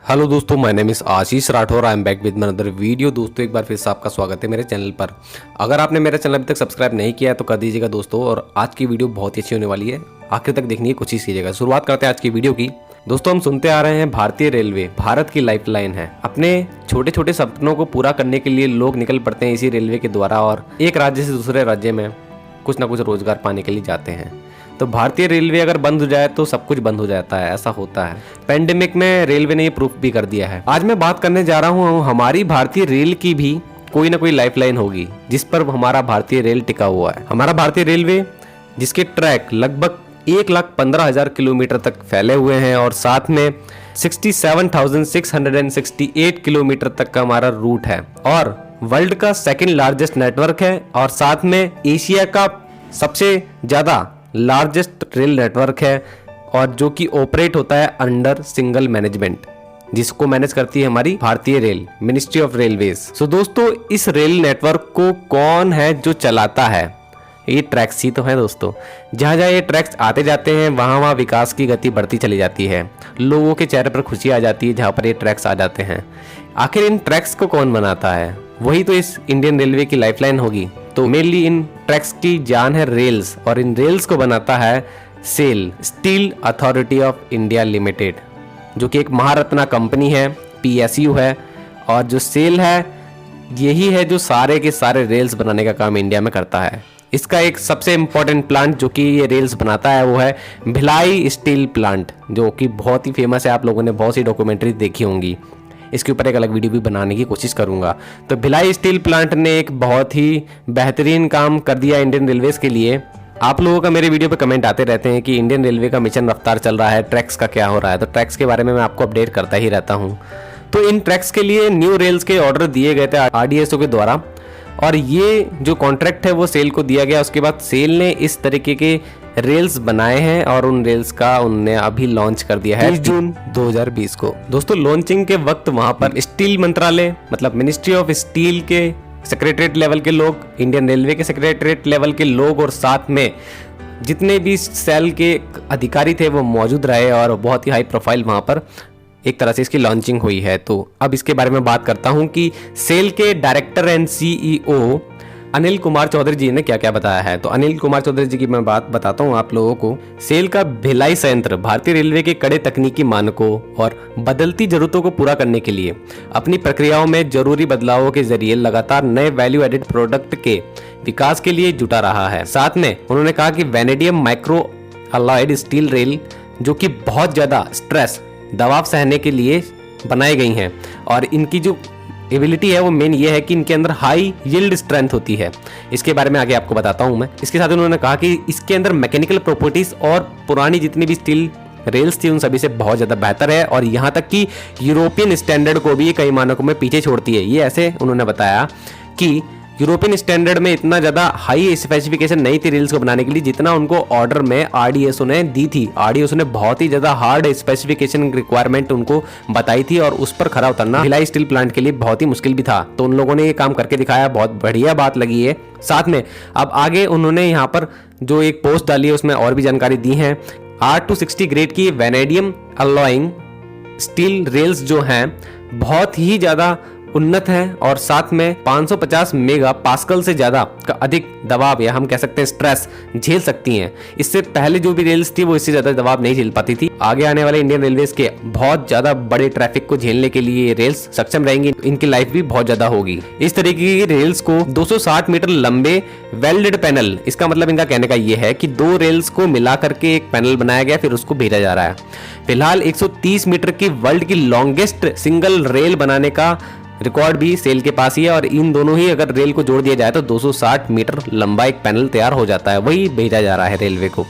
Hello दोस्तों, my name is Ashish Rathore. I am back with another video. दोस्तों एक बार फिर से आपका स्वागत है मेरे चैनल पर। अगर आपने मेरा चैनल अभी तक सब्सक्राइब नहीं किया है तो कर दीजिएगा दोस्तों। और आज की वीडियो बहुत ही अच्छी होने वाली है, आखिर तक देखनी है, कोशिश कीजिएगा। शुरुआत करते हैं आज की वीडियो की। दोस्तों हम सुनते आ रहे हैं भारतीय रेलवे भारत की लाइफलाइन है। अपने छोटे छोटे सपनों को पूरा करने के लिए लोग निकल पड़ते हैं इसी रेलवे के द्वारा और एक राज्य से दूसरे राज्य में कुछ ना कुछ रोजगार पाने के लिए जाते हैं। तो भारतीय रेलवे अगर बंद हो जाए तो सब कुछ बंद हो जाता है, ऐसा होता है। पेंडेमिक में रेलवे ने ये प्रूफ भी कर दिया है। आज मैं बात करने जा रहा हूँ हमारी भारतीय रेल की भी कोई ना कोई लाइफलाइन होगी जिस पर हमारा भारतीय रेल टिका हुआ है। हमारा भारतीय रेलवे जिसके ट्रैक लगभग 1,15,000 किलोमीटर तक फैले हुए हैं और साथ में 67,668 किलोमीटर तक का हमारा रूट है और वर्ल्ड का सेकंड लार्जेस्ट नेटवर्क है और साथ में एशिया का सबसे ज्यादा लार्जेस्ट रेल नेटवर्क है और जो कि ऑपरेट होता है अंडर सिंगल मैनेजमेंट, जिसको मैनेज करती है हमारी भारतीय रेल, मिनिस्ट्री ऑफ रेलवेज। सो दोस्तों इस रेल नेटवर्क को कौन है जो चलाता है? ये ट्रैक्स ही तो है दोस्तों। जहाँ जहाँ ये ट्रैक्स आते जाते हैं वहाँ वहाँ विकास की गति बढ़ती चली जाती है, लोगों के चेहरे पर खुशी आ जाती है जहाँ पर ये ट्रैक्स आ जाते हैं। आखिर इन ट्रैक्स को कौन बनाता है? वही तो इस इंडियन रेलवे की लाइफलाइन होगी। तो मेनली इन ट्रैक्स की जान है रेल्स और इन रेल्स को बनाता है SAIL, steel authority of India limited, जो कि एक महारत्ना कंपनी है, PSU है। और जो सेल है यही है जो सारे के सारे रेल्स बनाने का काम इंडिया में करता है। इसका एक सबसे इम्पोर्टेंट प्लांट जो कि ये रेल्स बनाता है वो है भिलाई स्टील प्लांट, जो कि बहुत ही फेमस है। आप लोगों ने बहुत सी डॉक्यूमेंट्री देखी होंगी, इसके ऊपर एक अलग वीडियो भी बनाने की कोशिश करूंगा। तो भिलाई स्टील प्लांट ने एक बहुत ही बेहतरीन काम कर दिया इंडियन रेलवेज के लिए। आप लोगों का मेरे वीडियो पे कमेंट आते रहते हैं कि इंडियन रेलवे का मिशन रफ्तार चल रहा है, ट्रैक्स का क्या हो रहा है। तो ट्रैक्स के बारे में मैं आपको अपडेट करता ही रहता हूँ। तो इन ट्रैक्स के लिए न्यू रेल्स के ऑर्डर दिए गए थे RDSO के द्वारा और ये जो कॉन्ट्रैक्ट है वो सेल को दिया गया। उसके बाद सेल ने इस तरीके के रेल्स बनाए हैं और उन रेल्स का उनने अभी लॉन्च कर दिया है 30 जून 2020 को। दोस्तों लॉन्चिंग के वक्त वहां पर स्टील मंत्रालय मतलब मिनिस्ट्री ऑफ स्टील के सेक्रेटरीट लेवल के लोग, इंडियन रेलवे के सेक्रेटरीट लेवल के लोग और साथ में जितने भी सेल के अधिकारी थे वो मौजूद रहे और बहुत ही हाई प्रोफाइल वहां पर एक तरह से इसकी लॉन्चिंग हुई है। तो अब इसके बारे में बात करता हूं कि सेल के director and CEO Anil Kumar Chaudhary ji ने क्या क्या बताया है। तो अनिल कुमार चौधरी जी की मैं बात बताता हूं आप लोगों को। सेल का भिलाई संयंत्र भारतीय रेलवे के कड़े तकनीकी मानकों और बदलती जरूरतों को पूरा करने के लिए अपनी प्रक्रियाओं में जरूरी बदलावों के जरिए लगातार नए वैल्यू एडेड प्रोडक्ट के विकास के लिए जुटा रहा है। साथ में उन्होंने कहा कि vanadium micro alloyed steel rail जो कि बहुत ज्यादा स्ट्रेस दबाव सहने के लिए बनाई गई हैं और इनकी जो एबिलिटी है वो मेन ये है कि इनके अंदर हाई यील्ड स्ट्रेंथ होती है। इसके बारे में आगे आपको बताता हूं मैं। इसके साथ उन्होंने कहा कि इसके अंदर मैकेनिकल प्रॉपर्टीज और पुरानी जितनी भी स्टील रेल्स थी उन सभी से बहुत ज़्यादा बेहतर है और यहाँ तक कि यूरोपियन स्टैंडर्ड को भी कई मानकों में पीछे छोड़ती है। ये ऐसे उन्होंने बताया कि यूरोपियन स्टैंडर्ड में इतना ज़्यादा हाई स्पेसिफिकेशन नहीं थी रेल्स को बनाने के लिए जितना उनको ऑर्डर में RDSO ने दी थी। RDSO ने बहुत ही ज़्यादा हार्ड स्पेसिफिकेशन रिक्वायरमेंट उनको बताई थी और उस पर खरा उतरना भिलाई स्टील प्लांट के लिए बहुत ही मुश्किल भी था। तो उन लोगों ने ये काम करके दिखाया, बहुत बढ़िया बात लगी है। साथ में अब आगे उन्होंने यहाँ पर जो एक पोस्ट डाली है उसमें और भी जानकारी दी है। R260 ग्रेड की वेनेडियम अलॉइंग स्टील रेल्स जो हैं बहुत ही ज़्यादा उन्नत है और साथ में 550 मेगा पास्कल से ज्यादा का अधिक दबाव या हम कह सकते हैं स्ट्रेस झेल सकती हैं। इससे पहले जो भी रेल्स थी वो इससे ज्यादा दबाव नहीं झेल पाती थी। आगे आने वाले इंडियन रेलवेज के बहुत ज्यादा बड़े ट्रैफिक को झेलने के लिए ये रेल्स सक्षम रहेंगी, इनकी लाइफ भी बहुत ज्यादा होगी। इस तरीके की रेल्स को 260 मीटर लंबे वेल्डेड पैनल, इसका मतलब इनका कहने का ये है कि दो रेल्स को मिला करके एक पैनल बनाया गया फिर उसको भेजा जा रहा है। फिलहाल 130 मीटर की वर्ल्ड की लॉन्गेस्ट सिंगल रेल बनाने का रिकॉर्ड भी सेल के पास ही है और इन दोनों ही अगर रेल को जोड़ दिया जाए तो 260 मीटर लंबा एक पैनल तैयार हो जाता है, वही भेजा जा रहा है रेलवे को।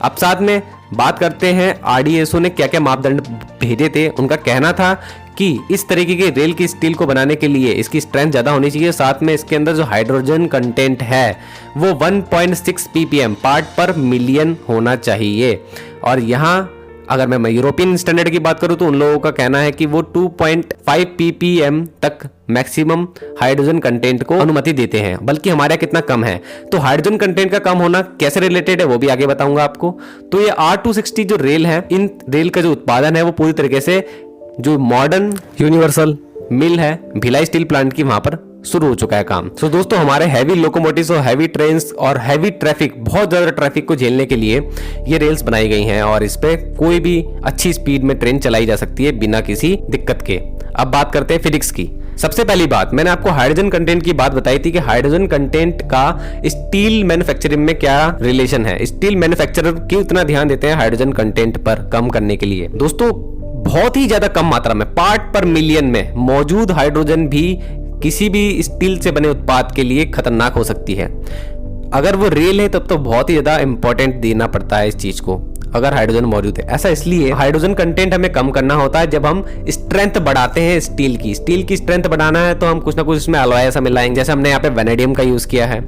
अब साथ में बात करते हैं RDSO ने क्या क्या मापदंड भेजे थे। उनका कहना था कि इस तरीके के रेल की स्टील को बनाने के लिए इसकी स्ट्रेंथ ज़्यादा होनी चाहिए, साथ में इसके अंदर जो हाइड्रोजन कंटेंट है वो 1.6 ppm पार्ट पर मिलियन होना चाहिए। और यहाँ अगर मैं यूरोपियन स्टैंडर्ड की बात करूं तो उन लोगों का कहना है कि वो 2.5 ppm तक मैक्सिमम हाइड्रोजन कंटेंट को अनुमति देते हैं, बल्कि हमारे यहाँ कितना कम है। तो हाइड्रोजन कंटेंट का कम होना कैसे रिलेटेड है वो भी आगे बताऊंगा आपको। तो ये R260 जो रेल है, इन रेल का जो उत्पादन है वो पूरी तरीके से जो मॉडर्न यूनिवर्सल मिल है भिलाई स्टील प्लांट की, वहां पर शुरू हो चुका है काम। तो दोस्तों हमारे हैवी लोकोमोटिव्स और हैवी ट्रेन्स और हैवी ट्रैफिक, बहुत ज़्यादा ट्रैफिक को झेलने के लिए ये रेल्स बनाई गई हैं और इस पे कोई भी अच्छी स्पीड में ट्रेन चलाई जा सकती है बिना किसी दिक्कत के। अब बात करते हैं फिजिक्स की। सबसे पहली बात, मैंने आपको हाइड्रोजन कंटेंट की बात बताई थी कि हाइड्रोजन कंटेंट का स्टील मैन्युफैक्चरिंग में क्या रिलेशन है। स्टील मैन्युफैक्चरर क्यों इतना ध्यान देते हैं हाइड्रोजन कंटेंट पर कम करने के लिए? दोस्तों बहुत ही ज्यादा कम मात्रा में, पार्ट पर मिलियन में मौजूद हाइड्रोजन भी किसी भी स्टील से बने उत्पाद के लिए खतरनाक हो सकती है। अगर वो रेल है तब तो बहुत ही ज्यादा इंपॉर्टेंट देना पड़ता है इस चीज को, अगर हाइड्रोजन मौजूद है। ऐसा इसलिए हाइड्रोजन कंटेंट हमें कम करना होता है जब हम स्ट्रेंथ बढ़ाते हैं स्टील की स्ट्रेंथ बढ़ाना है तो हम कुछ ना कुछ इसमें अलॉय ऐसा मिलाएंगे। जैसे हमने यहाँ पे वेनेडियम का यूज किया है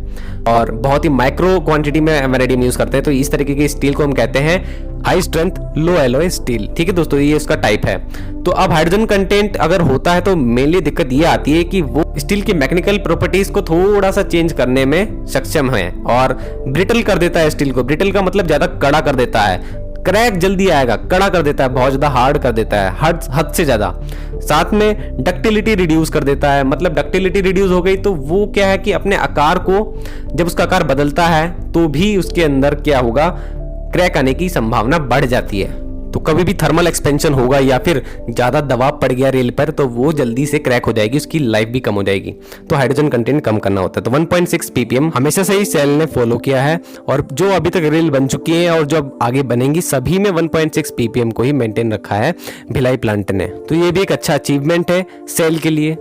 और बहुत ही माइक्रो क्वांटिटी में वेनेडियम यूज करते हैं, तो इस तरीके की स्टील को हम कहते हैं हाई स्ट्रेंथ लो एलॉय स्टील। ठीक है दोस्तों, ये इसका टाइप है। तो अब हाइड्रोजन कंटेंट अगर होता है तो मेनली दिक्कत ये आती है कि वो स्टील की मैकेनिकल प्रॉपर्टीज को थोड़ा सा चेंज करने में सक्षम है और ब्रिटल कर देता है स्टील को। ब्रिटल का मतलब ज्यादा कड़ा कर देता है, क्रैक जल्दी आएगा, कड़ा कर देता है, बहुत ज्यादा हार्ड कर देता है, हद से ज्यादा। साथ में डक्टिलिटी रिड्यूस कर देता है। मतलब डक्टिलिटी रिड्यूस हो गई तो वो क्या है कि अपने आकार को, जब उसका आकार बदलता है तो भी उसके अंदर क्या होगा, क्रैक आने की संभावना बढ़ जाती है। तो कभी भी थर्मल एक्सपेंशन होगा या फिर ज्यादा दबाव पड़ गया रेल पर तो वो जल्दी से क्रैक हो जाएगी, उसकी लाइफ भी कम हो जाएगी। तो हाइड्रोजन कंटेंट कम करना होता है। तो 1.6 ppm हमेशा से ही सेल ने फॉलो किया है और जो अभी तक रेल बन चुकी है और जो आगे बनेंगी सभी में 1.6 ppm को ही मेंटेन रखा है भिलाई प्लांट ने। तो ये भी एक अच्छा अचीवमेंट है सेल के लिए।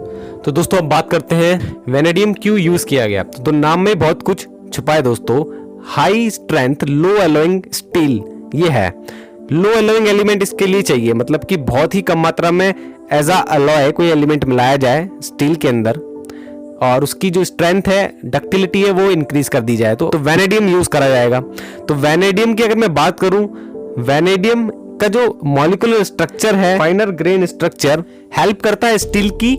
तो दोस्तों अब बात करते हैं वेनेडियम क्यों यूज किया गया। तो नाम में बहुत कुछ छुपा है दोस्तों। हाई स्ट्रेंथ लो एलोइंग स्टील ये है। लो एलोइंग एलिमेंट इसके लिए चाहिए, मतलब कि बहुत ही कम मात्रा में एज अ अलॉय कोई एलिमेंट मिलाया जाए स्टील के अंदर और उसकी जो स्ट्रेंथ है, डक्टिलिटी है, वो इंक्रीज कर दी जाए तो वेनेडियम यूज करा जाएगा। तो वेनेडियम की अगर मैं बात करूं, वेनेडियम का जो मॉलिक्यूलर स्ट्रक्चर है, फाइनर ग्रेन स्ट्रक्चर, हेल्प करता है स्टील की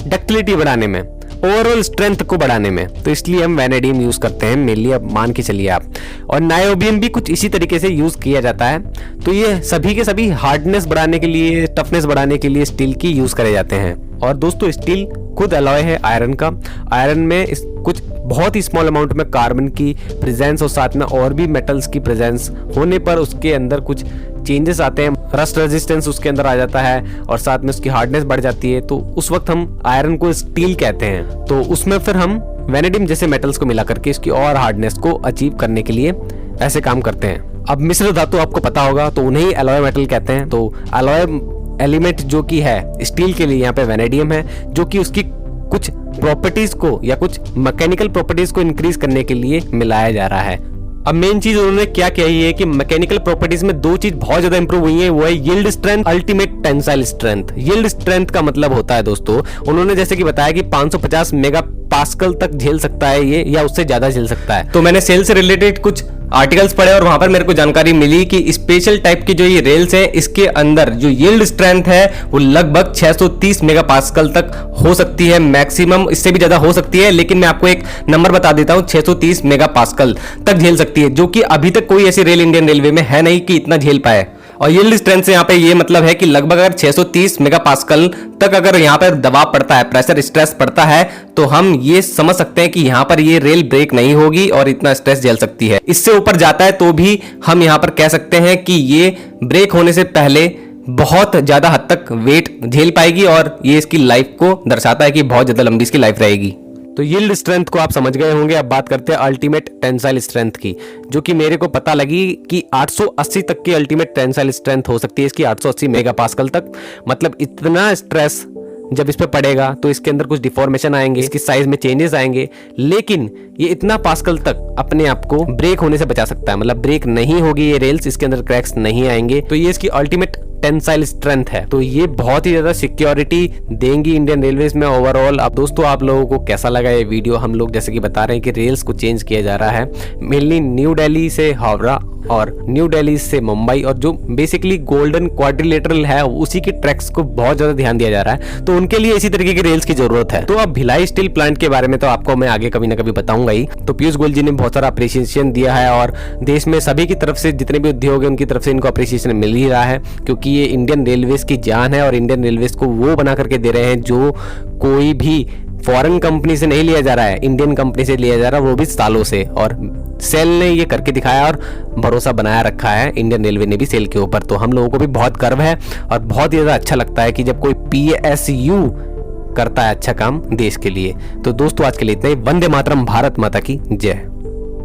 डक्टिलिटी बढ़ाने में, ओवरऑल स्ट्रेंथ को बढ़ाने में। तो इसलिए हम वेनेडियम यूज करते हैं मेनली, अब मान के चलिए आप। और नायोबियम भी कुछ इसी तरीके से यूज किया जाता है। तो ये सभी के सभी हार्डनेस बढ़ाने के लिए, टफनेस बढ़ाने के लिए स्टील की यूज करे जाते हैं। और दोस्तों स्टील खुद अलॉय है आयरन का। आयरन में कुछ बहुत ही स्मॉल अमाउंट में कार्बन की प्रेजेंस और साथ में और भी मेटल्स की प्रेजेंस होने पर उसके अंदर कुछ चेंजेस आते हैं, रस्ट रेजिस्टेंस उसके अंदर आ जाता है और साथ में उसकी हार्डनेस बढ़ जाती है। तो उस वक्त हम आयरन को स्टील कहते हैं। तो उसमें फिर हम वेनेडियम जैसे मेटल्स को मिला करके इसकी और हार्डनेस को अचीव करने के लिए ऐसे काम करते हैं। अब मिश्र धातु आपको पता होगा तो उन्हें अलॉय मेटल कहते हैं। तो अलॉय एलिमेंट जो कि है स्टील के लिए यहाँ पे वेनेडियम है, जो कि उसकी कुछ प्रॉपर्टीज को या कुछ मैकेनिकल प्रॉपर्टीज को इंक्रीज करने के लिए मिलाया जा रहा है। अब मेन चीज उन्होंने क्या कही है कि मैकेनिकल प्रॉपर्टीज में दो चीज बहुत ज्यादा इंप्रूव हुई है, वो है yield strength, ultimate tensile strength. Yield strength का मतलब होता है दोस्तों, उन्होंने जैसे कि बताया कि 550 मेगा पास्कल तक झेल सकता है ये, या उससे ज्यादा झेल सकता है। तो मैंने सेल से रिलेटेड कुछ आर्टिकल्स पढ़े और वहां पर मेरे को जानकारी मिली कि स्पेशल टाइप की जो ये रेल्स है इसके अंदर जो यील्ड स्ट्रेंथ है वो लगभग 630 मेगापास्कल तक हो सकती है, मैक्सिमम इससे भी ज्यादा हो सकती है, लेकिन मैं आपको एक नंबर बता देता हूं, 630 मेगापास्कल तक झेल सकती है, जो कि अभी तक कोई ऐसी रेल इंडियन रेलवे में है नहीं कि इतना झेल पाए। और यील्ड स्ट्रेंथ से यहाँ पे ये मतलब है कि लगभग अगर 630 मेगापास्कल तक अगर यहाँ पर दबाव पड़ता है, प्रेशर स्ट्रेस पड़ता है, तो हम ये समझ सकते हैं कि यहाँ पर ये रेल ब्रेक नहीं होगी और इतना स्ट्रेस झेल सकती है। इससे ऊपर जाता है तो भी हम यहाँ पर कह सकते हैं कि ये ब्रेक होने से पहले बहुत ज्यादा हद तक वेट झेल पाएगी और ये इसकी लाइफ को दर्शाता है कि बहुत ज्यादा लंबी इसकी लाइफ रहेगी। तो यील्ड स्ट्रेंथ को आप समझ गए होंगे। अब बात करते हैं अल्टीमेट टेंसाइल स्ट्रेंथ की, जो कि मेरे को पता लगी कि 880 तक की अल्टीमेट टेंसाइल स्ट्रेंथ हो सकती है इसकी, 880 मेगापास्कल तक। मतलब इतना स्ट्रेस जब इस पे पड़ेगा तो इसके अंदर कुछ डिफॉर्मेशन आएंगे, इसकी साइज में चेंजेस आएंगे, लेकिन ये इतना पास्कल तक अपने आप को ब्रेक होने से बचा सकता है। मतलब ब्रेक नहीं होगी ये रेल्स, इसके अंदर क्रैक्स नहीं आएंगे। तो ये इसकी अल्टीमेट टेंसाइल स्ट्रेंथ है। तो ये बहुत ही ज्यादा सिक्योरिटी देंगी इंडियन रेलवेज में ओवरऑल। अब दोस्तों आप लोगों को कैसा लगा ये वीडियो? हम लोग जैसे कि बता रहे हैं कि रेल्स को चेंज किया जा रहा है, मेनली न्यू दिल्ली से हावड़ा और न्यू दिल्ली से मुंबई, और जो बेसिकली गोल्डन क्वाड्रिलेटरल है उसी की ट्रैक्स को बहुत ज्यादा ध्यान दिया जा रहा है। तो उनके लिए इसी तरीके की रेल्स की जरूरत है। तो अब भिलाई स्टील प्लांट के बारे में तो आपको मैं आगे कभी ना कभी बताऊंगा ही। तो पीयूष गोयल जी ने बहुत सारा अप्रिसिएशन दिया है और देश में सभी की तरफ से जितने भी उद्योग है उनकी तरफ से इनको अप्रिसिएशन मिल ही रहा है, क्योंकि क्योंकि ये इंडियन रेलवेज की जान है और इंडियन रेलवेज को वो बना करके दे रहे हैं जो कोई भी फॉरेन कंपनी से नहीं लिया जा रहा है, इंडियन कंपनी से लिया जा रहा है, वो भी सालों से। और सेल ने ये करके दिखाया और भरोसा बनाया रखा है इंडियन रेलवे ने भी सेल के ऊपर। तो हम लोगों को भी बहुत गर्व है और बहुत ही ज़्यादा अच्छा लगता है कि जब कोई PSU करता है अच्छा काम देश के लिए। तो दोस्तों आज के लिए इतना ही। वंदे मातरम, भारत माता की जय।